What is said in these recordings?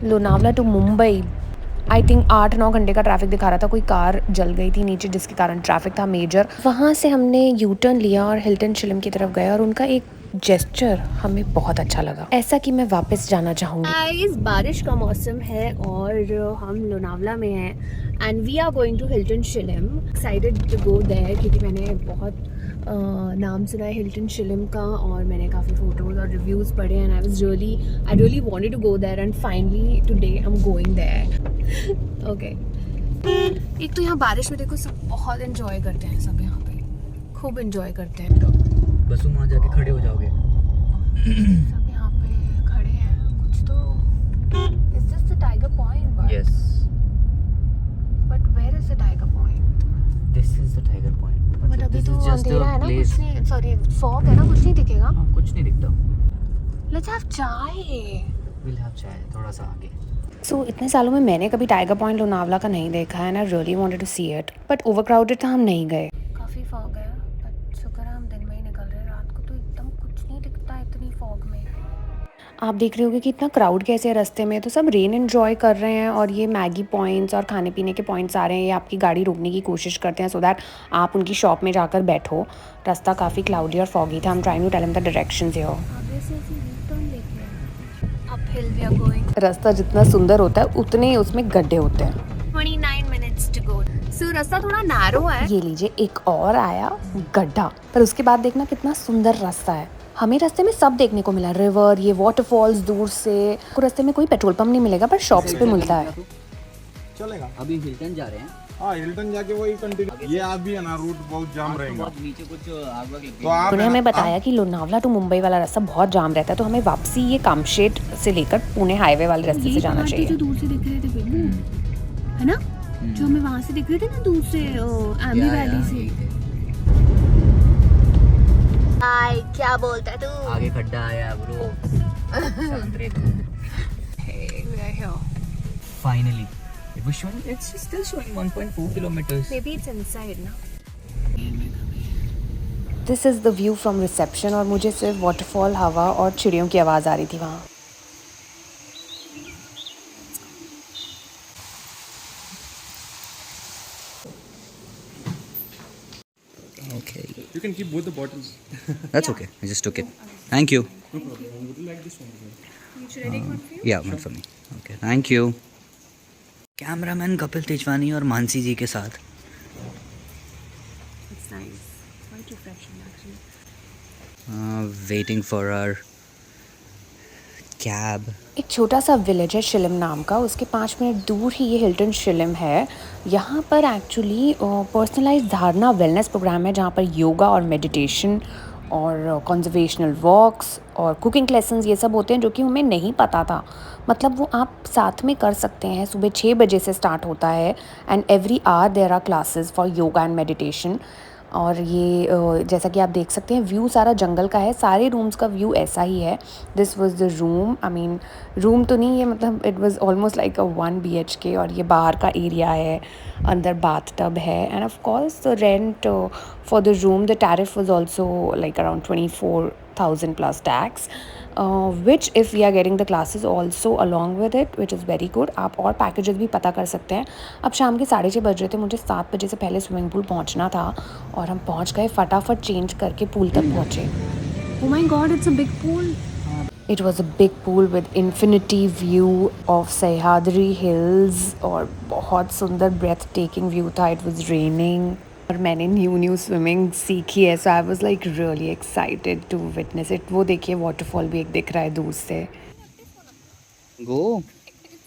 Lonavala to Mumbai I think 8-9 घंटे का traffic दिखा रहा था। कोई कार जल गई थी नीचे जिसके कारण ट्रैफिक था मेजर। वहाँ से हमने यू टर्न लिया और हिल्टन शिलम की तरफ गए और उनका एक जेस्चर हमें बहुत अच्छा लगा, ऐसा कि मैं वापस जाना चाहूँगी। इस बारिश का मौसम है और हम लोनावला में हैं and we are going to Hilton Shillim. Excited to go there क्योंकि मैंने बहुत नाम सुना है हिल्टन शिलम का और मैंने काफ़ी फ़ोटोज़ और रिव्यूज़ पढ़े and I really wanted to go there and finally today I am going there. Okay, एक तो यहाँ बारिश में देखो सब बहुत एंजॉय करते हैं, सब यहाँ पे खूब एंजॉय करते हैं। बस तुम वहाँ जाके खड़े हो जाओगे। सब यहाँ पे खड़े हैं कुछ तो। Is this the tiger point? Yes, but where is the tiger point? This is the tiger point. But अभी तो अंधेरा है ना, कुछ नहीं, सॉरी फॉग है ना, कुछ नहीं दिखेगा। हाँ, कुछ नहीं दिखता। लेट्स हैव चाय। विल हैव चाय थोड़ा सा आगे। सो इतने सालों में मैंने कभी टाइगर पॉइंट लोनावला का नहीं देखा है and I really wanted to see it, but over crowded था, हम नहीं गए। काफी फॉग है बट शुक्र है हम दिन में ही निकल रहे हैं। रात को तो एकदम कुछ नहीं दिखता इतनी फॉग में। आप देख रहे होगे कि इतना क्राउड कैसे है रास्ते में, तो सब रेन एंजॉय कर रहे हैं और ये मैगी पॉइंट्स और खाने पीने के पॉइंट्स आ रहे हैं। ये आपकी गाड़ी रोकने की कोशिश करते हैं सो दैट आप उनकी शॉप में जाकर बैठो। रास्ता काफ़ी क्लाउडी और फॉगी था। हम trying to tell him the directions here. आगे से ऐसे U-turn लेके आए। Uphill we are going. रास्ता जितना सुंदर होता है उतने ही उसमें गड्ढे होते हैं। 29 minutes to go. सो रास्ता थोड़ा नैरो है। ये लीजिए एक और आया गड्ढा, पर उसके बाद देखना कितना सुंदर रास्ता है। हमें रास्ते में सब देखने को मिला, रिवर, ये वाटरफॉल्स दूर से। रास्ते में कोई पेट्रोल पंप नहीं मिलेगा पर शॉप्स पे मिलता है। चलेगा। अभी हिल्टन जा रहे हैं। हाँ, हिल्टन जाके वही कंटिन्यू। ये आप भी है ना, रूट बहुत जाम रहेगा। बहुत नीचे कुछ आग वाग लगी तो आप उन्होंने हमें बताया कि लोनावला टू मुंबई वाला रास्ता बहुत जाम रहता है, तो हमें वापसी ये कामशेट से लेकर पुणे हाईवे वाले रास्ते से जाना चाहिए। जो दूर से दिख रहे थे बिल्कुल, है ना, जो हमें वहाँ से दिख रहे थे ना दूर से, एम्बी वैली से। हाय, क्या बोलता है तू? आगे खड्डा आया bro. Finally it was showing, it's still showing 1.4 kilometers. Maybe it's inside ना। This is the view from reception और मुझे सिर्फ वाटरफॉल, हवा और चिड़ियों की आवाज़ आ रही थी वहाँ। Okay, You can keep both the bottles. that's okay, I just took it. Thank you. No problem. Would you like this one? Should I take one for you? Yeah, one for me. Okay, thank you. Cameraman Kapil Tejwani और मानसी जी के साथ। It's nice. Quite refreshing actually. Waiting for our cab. एक छोटा सा village है शिलम नाम का, उसके 5 मिनट दूर ही ये हिल्टन शिलम है। यहाँ पर एक्चुअली पर्सनलाइज धारणा वेलनेस प्रोग्राम है, जहाँ पर योगा और मेडिटेशन और कंजर्वेशनल वॉक्स और कुकिंग लेसन्स ये सब होते हैं, जो कि हमें नहीं पता था। मतलब वो आप साथ में कर सकते हैं। सुबह 6 बजे से स्टार्ट होता है and every hour there are classes for yoga and meditation. और ये जैसा कि आप देख सकते हैं व्यू सारा जंगल का है, सारे रूम्स का व्यू ऐसा ही है। This was the room, I mean room तो नहीं, ये मतलब it was almost like a 1 BHK। और ये बाहर का एरिया है, अंदर बाथ टब है end of course the rent for the room, the tariff was also like around 24,000 plus tax, which if we are getting the classes also along with it, which is very good। आप और packages भी पता कर सकते हैं। अब शाम के 6:30 बज रहे थे, मुझे 7 बजे से पहले स्विमिंग पूल पहुंचना था और हम पहुंच गए, फटाफट चेंज करके पूल तक पहुंचे। Oh my God, it's a big pool. It was a big pool with infinity view of Sahyadri hills और बहुत सुंदर breath taking view था। It was raining और मैंने न्यू स्विमिंग सीखी है, so I was like really excited to witness it. वो देखिए वाटरफॉल भी एक दिख रहा है दूर से। Go.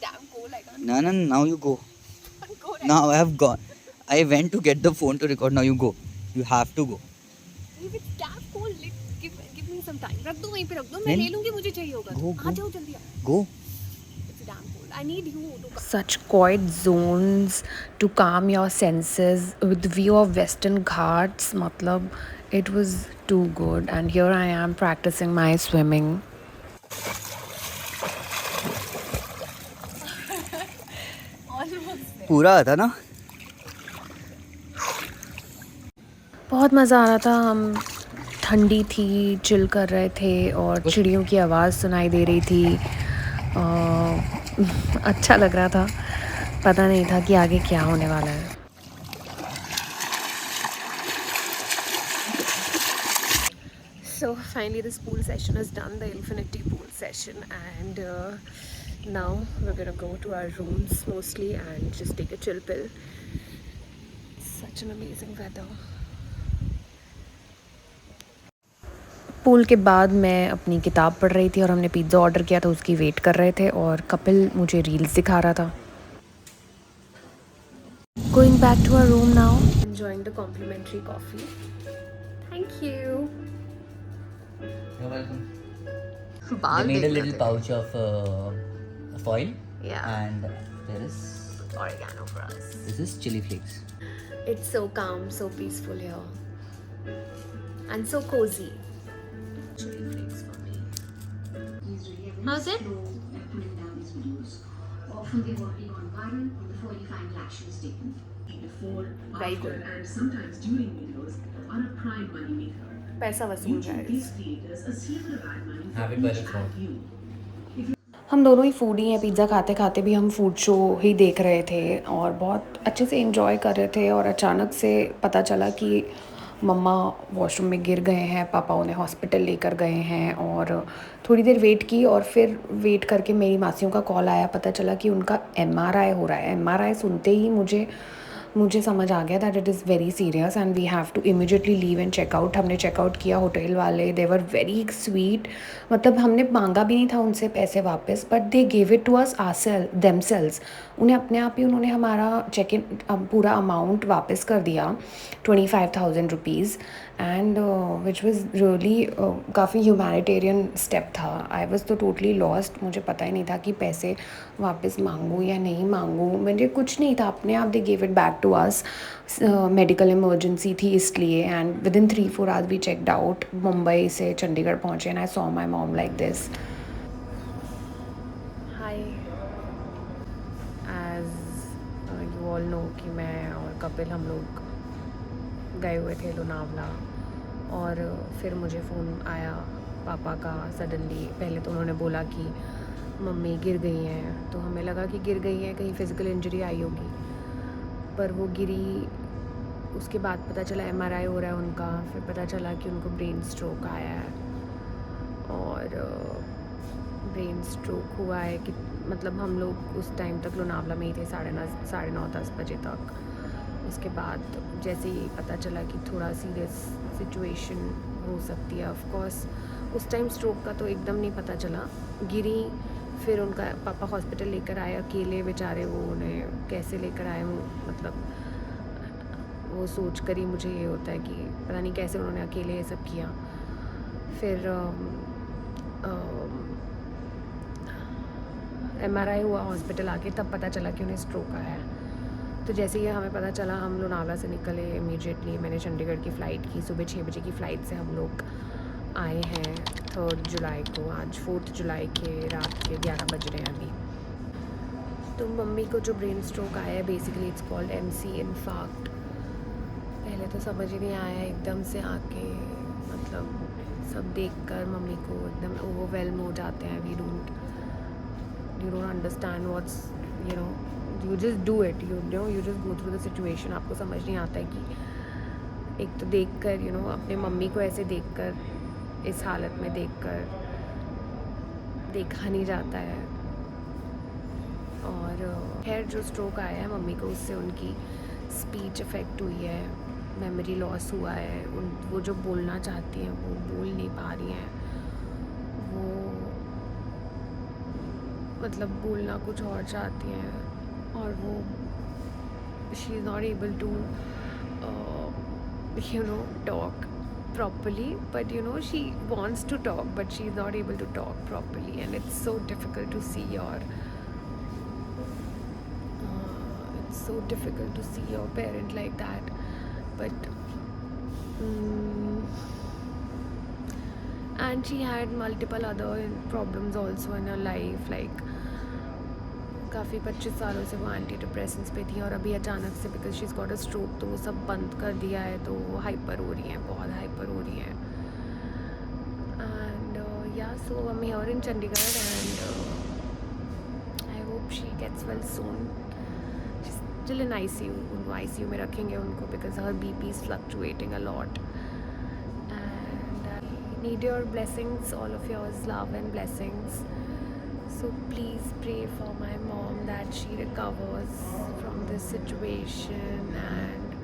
Damn cold, I can't. No, now you go. Go. Now I have gone. I went to get the phone to record. Now you go. You have to go. It's damn cold. Give me some time. रख दो वहीं पे रख दो, मैं नहीं। ले लूँगी, मुझे चाहिए होगा। Go, आ go. जाओ जल्दी आओ। Go. It's damn cold. I need you to come. Such quiet zones to calm your senses with view of Western Ghats, मतलब it was too good and here I am practicing my swimming. पूरा आता ना। बहुत मज़ा आ रहा था। हम ठंडी थी, चिल कर रहे थे और चिड़ियों की आवाज़ सुनाई दे रही थी। अच्छा लग रहा था, पता नहीं था कि आगे क्या होने वाला है। So finally this pool session is done, the infinity pool session, and now we're gonna go to our rooms mostly and just take a chill pill. Such an amazing weather. Pool के बाद मैं अपनी किताब पढ़ रही थी और हमने पिज़्ज़ा ऑर्डर किया था, उसकी वेट कर रहे थे और कपिल मुझे रील्स दिखा रहा था। Going back to our room now, Enjoying the complimentary coffee. Thank you. You're welcome. Baal They made a dekh little rahe pouch of foil. Yeah. And there is the. Oregano for us. this is chili flakes. It's so calm, so peaceful here, and so cozy. Chili flakes for me. How's it? Putting down these videos. Often they're working on viral before any final action is taken. Before, Very after, good. and sometimes during videos are a prime money maker. पैसा वसूल YouTube guys. gives creators a sliver of ad money Have for it by each the throat. ad view. हम दोनों ही foodie हैं। Pizza खाते खाते भी हम food show ही देख रहे थे और बहुत अच्छे से एंजॉय कर रहे थे और अचानक से पता चला कि मम्मा वॉशरूम में गिर गए हैं, पापा उन्हें हॉस्पिटल लेकर गए हैं। और थोड़ी देर वेट की और फिर वेट करके मेरी मासियों का कॉल आया, पता चला कि उनका MRI हो रहा है। MRI सुनते ही मुझे समझ आ गया that it is very serious and we have to immediately leave and checkout. हमने चेकआउट किया, होटल वाले दे वर वेरी स्वीट, मतलब हमने मांगा भी नहीं था उनसे पैसे वापस, but they gave it to us themselves. उन्हें अपने आप ही उन्होंने हमारा चेक इन पूरा अमाउंट वापस कर दिया, 25,000 rupees, and which was really काफ़ी ह्यूमैनिटेरियन स्टेप था। आई वॉज तो टोटली लॉस्ट, मुझे पता ही नहीं था कि पैसे वापस मांगूँ या नहीं मांगूँ, मुझे कुछ नहीं था, अपने आप they gave it back to us. Medical emergency थी इसलिए, and within 3-4 hours we checked out. Mumbai से चंडीगढ़ पहुँचे and I saw my mom like this. Hi. As you all know कि मैं और कपिल हम लोग गए हुए थे लोनावला, और फिर मुझे फ़ोन आया पापा का सडनली। पहले तो उन्होंने बोला कि मम्मी गिर गई हैं, तो हमें लगा कि गिर गई हैं, कहीं फिज़िकल इंजरी आई होगी, पर वो गिरी। उसके बाद पता चला MRI हो रहा है उनका, फिर पता चला कि उनको ब्रेन स्ट्रोक आया है। और ब्रेन स्ट्रोक हुआ है कि मतलब हम लोग उस टाइम तक लोनावला में ही थे, 9:30-10 बजे तक। उसके बाद जैसे ही पता चला कि थोड़ा सीरियस सिचुएशन हो सकती है, ऑफ कोर्स उस टाइम स्ट्रोक का तो एकदम नहीं पता चला। गिरी, फिर उनका पापा हॉस्पिटल लेकर आए अकेले, बेचारे वो उन्हें कैसे लेकर आए वो, मतलब वो सोच कर ही मुझे ये होता है कि पता नहीं कैसे उन्होंने अकेले ये सब किया। फिर MRI हुआ हॉस्पिटल आके, तब पता चला कि उन्हें स्ट्रोक आया है। तो जैसे ही हमें पता चला हम लोनावला से निकले इमीडिएटली। मैंने चंडीगढ़ की फ़्लाइट की, सुबह 6 बजे की फ़्लाइट से हम लोग आए हैं 3 जुलाई को। आज 4 जुलाई के रात के 11 बज रहे हैं अभी। तो मम्मी को जो ब्रेन स्ट्रोक आया है, basically it's called MC infarct. पहले तो समझ ही नहीं आया, एकदम से आके मतलब सब देखकर मम्मी को एकदम ओवरवेल्म हो जाते हैं। you don't understand what's, you just do it, you just go through the situation। आपको समझ नहीं आता है कि एक तो देखकर अपने मम्मी को ऐसे देखकर, इस हालत में देखकर देखा नहीं जाता है। और खैर जो स्ट्रोक आया है मम्मी को, उससे उनकी स्पीच इफ़ेक्ट हुई है, मेमोरी लॉस हुआ है। वो जो बोलना चाहती हैं वो बोल नहीं पा रही हैं, वो मतलब बोलना कुछ और चाहती हैं, और वो she is not able to talk properly, but she wants to talk, but she is not able to talk properly, and it's so difficult to see your parent like that. But and she had multiple other problems also in her life, like काफ़ी 25 सालों से वो anti depressants पे थी, और अभी अचानक से because she is got a stroke तो वो सब बंद कर दिया है, तो वो हाइपर हो रही हैं, बहुत हाइपर हो रही हैं। एंड या so I am here in Chandigarh, and I hope well soon. She's still in ICU. उनको ICU में रखेंगे उनको because her BP is fluctuating a lot. And I need your blessings, all of yours love and blessings. So please pray for my mom that she recovers from this situation and